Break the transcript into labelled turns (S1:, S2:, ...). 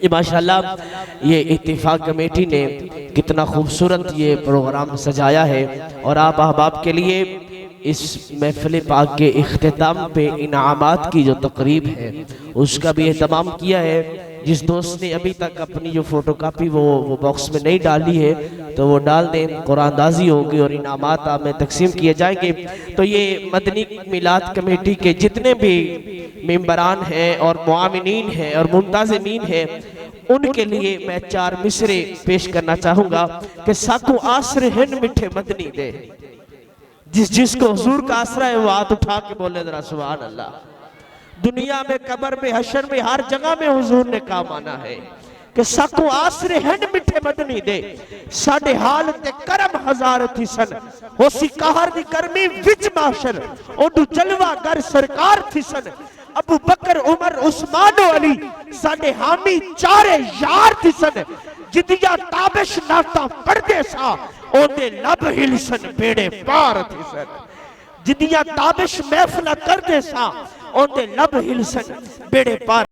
S1: ये माशाल्लाह ये इत्तिफाक कमेटी ने कितना खूबसूरत ये प्रोग्राम सजाया है और आप अहबाब के लिए इस महफिल पाक के इख्तिताम पे इनामात की जो तकरीब है उसका भी एहतमाम किया है। जिस दोस्त ने अभी तक अपनी जो फोटोकॉपी वो बॉक्स में नहीं डाली है तो वो डाल दें, कुरानदाजी होगी और इनामात आप में तकसीम किए जाएंगे। तो ये मदनी मिलाद कमेटी के जितने भी मेंबरान हैं और मुआमिनीन हैं और मुंताज़िमीन हैं उनके लिए मैं 4 मिसरे पेश करना चाहूँगा कि साकू आसरे हिन मिठे मदनी दे। जिसको हुजूर का आसरा है वो हाथ उठा के बोले जरा सुभान अल्लाह। दुनिया में, कब्र में, हशर में, हर जगह में हुजूर ने काम आना है कि साकू आसरे हिन मिठे मदनी दे। साडे हाल ते करम हजार थी सन होसी कहर दी करमी विच माशर ओडू जलवा कर सरकार थी सन। अबू बकर, उमर, उस्मान अली साडे हामी चारे यार थी सन। जिदिया ताबिश नाता पढ़दे सा ओदे लब हिलसन बेड़े पार थी सन। जिदिया ताबिश महफिल करदे सा ओदे लब हिलसन बेड़े पार।